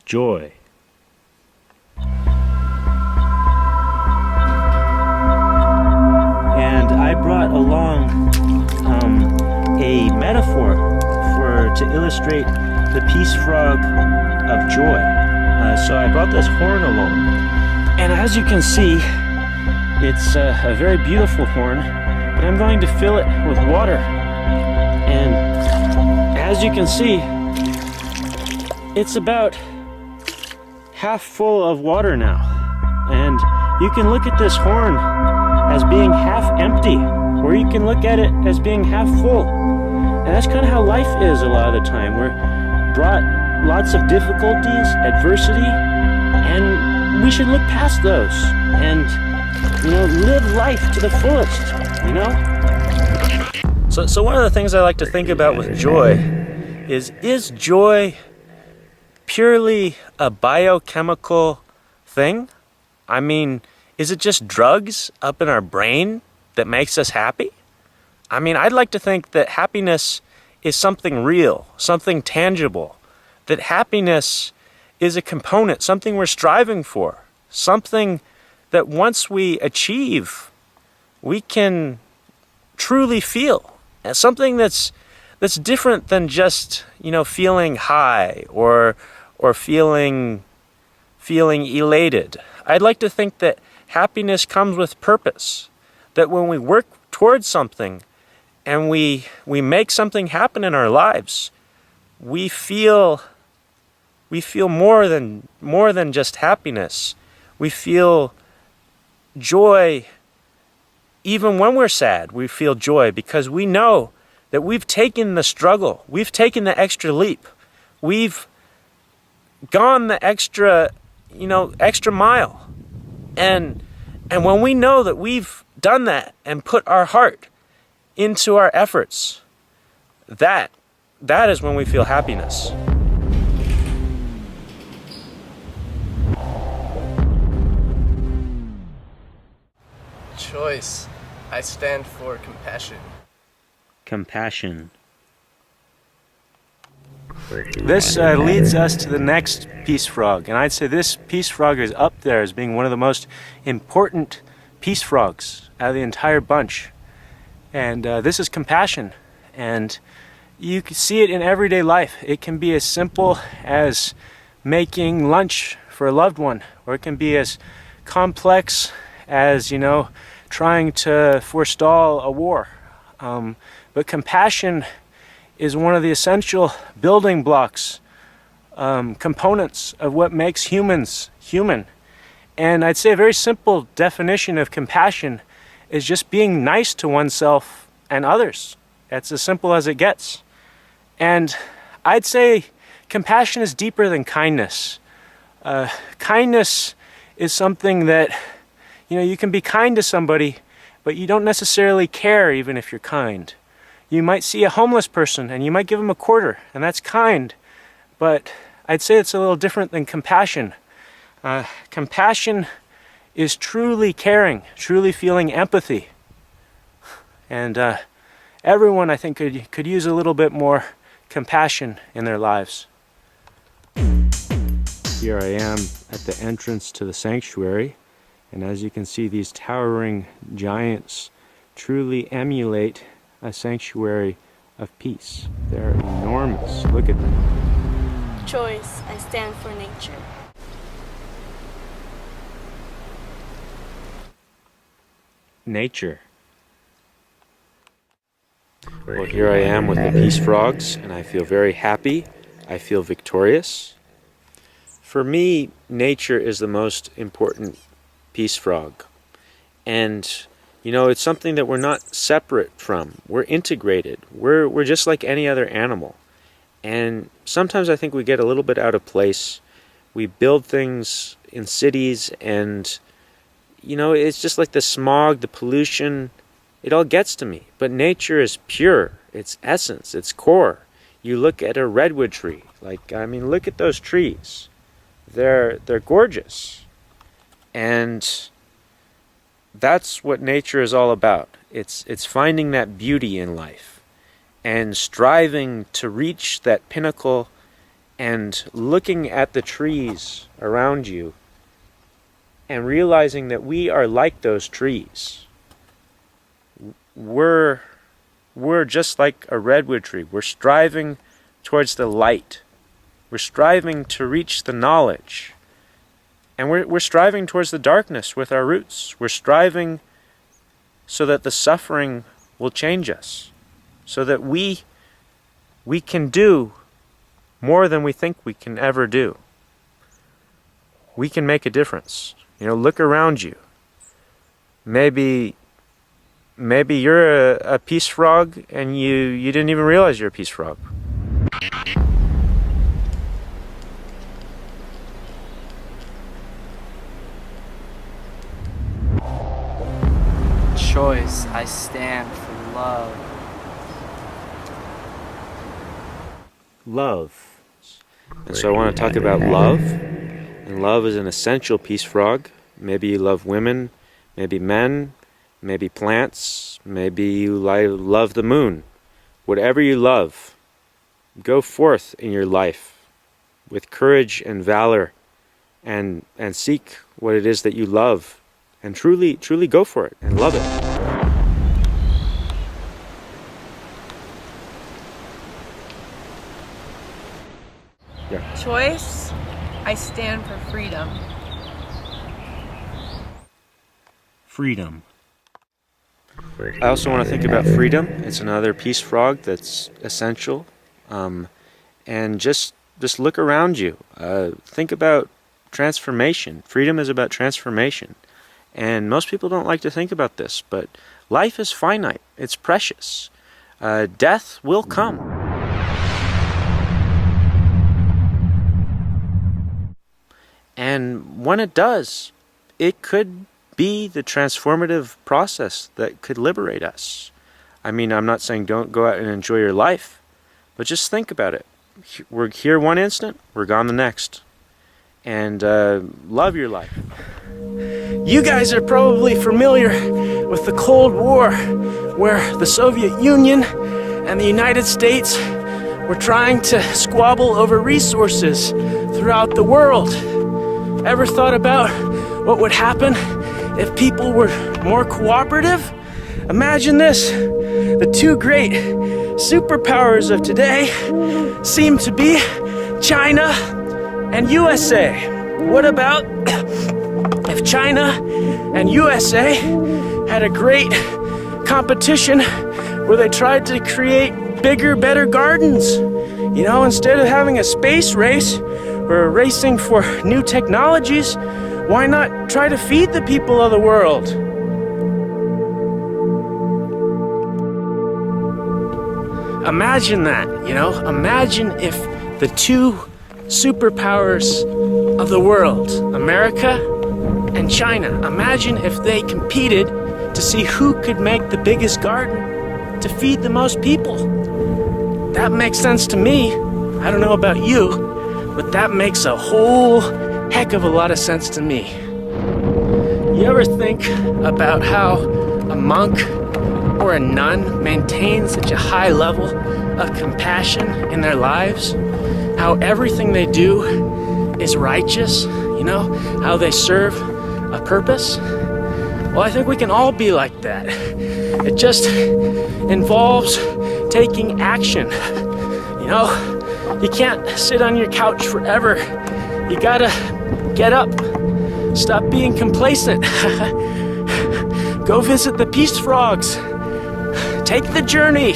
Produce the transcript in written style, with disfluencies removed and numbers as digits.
joy. And I brought along a metaphor to illustrate the peace frog of joy. So I brought this horn along. And as you can see, it's a very beautiful horn, but I'm going to fill it with water. And as you can see, it's about half full of water now. And you can look at this horn as being half empty, or you can look at it as being half full. And that's kind of how life is a lot of the time. We're brought lots of difficulties, adversity, and we should look past those and, live life to the fullest, So one of the things I like to think about with joy is joy purely a biochemical thing? I mean, is it just drugs up in our brain that makes us happy? I mean, I'd like to think that happiness is something real, something tangible, that happiness is a component, something we're striving for, something that once we achieve, we can truly feel, and something that's different than just, feeling high or feeling elated. I'd like to think that happiness comes with purpose, that when we work towards something and we make something happen in our lives, we feel more than just happiness. We feel joy. Even when we're sad, we feel joy because we know that we've taken the struggle, we've taken the extra leap, we've gone the extra mile. And when we know that we've done that and put our heart into our efforts, that is when we feel happiness. Choice. I stand for compassion. Compassion. This leads us to the next peace frog, and I'd say this peace frog is up there as being one of the most important peace frogs out of the entire bunch. And this is compassion, and you can see it in everyday life. It can be as simple as making lunch for a loved one, or it can be as complex as, trying to forestall a war. But compassion is one of the essential building blocks, components of what makes humans human. And I'd say a very simple definition of compassion is just being nice to oneself and others. That's as simple as it gets. And I'd say compassion is deeper than kindness. Kindness is something that, you can be kind to somebody, but you don't necessarily care even if you're kind. You might see a homeless person and you might give them a quarter, and that's kind. But I'd say it's a little different than compassion. Compassion is truly caring, truly feeling empathy. And everyone, I think, could use a little bit more compassion in their lives. Here I am at the entrance to the sanctuary, and as you can see, these towering giants truly emulate a sanctuary of peace. They're enormous. Look at them. Choice. I stand for nature. Nature. Well, here I am with the peace frogs, and I feel very happy. I feel victorious. For me, nature is the most important peace frog. And, it's something that we're not separate from. We're integrated. We're just like any other animal. And sometimes I think we get a little bit out of place. We build things in cities and, it's just like the smog, the pollution, it all gets to me. But nature is pure. It's essence. It's core. You look at a redwood tree. Look at those trees. They're gorgeous. And that's what nature is all about. It's finding that beauty in life and striving to reach that pinnacle and looking at the trees around you and realizing that we are like those trees. We're just like a redwood tree. We're striving towards the light. We're striving to reach the knowledge. And we're striving towards the darkness with our roots. We're striving so that the suffering will change us, so that we can do more than we think we can ever do. We can make a difference. Look around you. Maybe you're a peace frog and you didn't even realize you're a peace frog. Choice, I stand for love. Love. And so I want to talk about love. And love is an essential peace frog. Maybe you love women, maybe men, maybe plants, maybe you love the moon. Whatever you love, go forth in your life with courage and valor and seek what it is that you love and truly go for it and love it. Yeah. Choice, I stand for freedom. Freedom. I also want to think about freedom. It's another peace frog that's essential. And just look around you. Think about transformation. Freedom is about transformation. And most people don't like to think about this, but life is finite. It's precious. Death will come. And when it does, it could be the transformative process that could liberate us. I mean, I'm not saying don't go out and enjoy your life, but just think about it. We're here one instant, we're gone the next. And love your life. You guys are probably familiar with the Cold War, where the Soviet Union and the United States were trying to squabble over resources throughout the world. Ever thought about what would happen if people were more cooperative? Imagine this. The two great superpowers of today seem to be China and USA. What about if China and USA had a great competition where they tried to create bigger, better gardens? Instead of having a space race or racing for new technologies, why not try to feed the people of the world? Imagine that, Imagine if the two superpowers of the world, America and China, imagine if they competed to see who could make the biggest garden to feed the most people. That makes sense to me. I don't know about you, but that makes a whole heck of a lot of sense to me. You ever think about how a monk or a nun maintains such a high level of compassion in their lives? How everything they do is righteous, how they serve a purpose? Well, I think we can all be like that. It just involves taking action. You can't sit on your couch forever. You gotta get up. Stop being complacent. Go visit the peace frogs. Take the journey.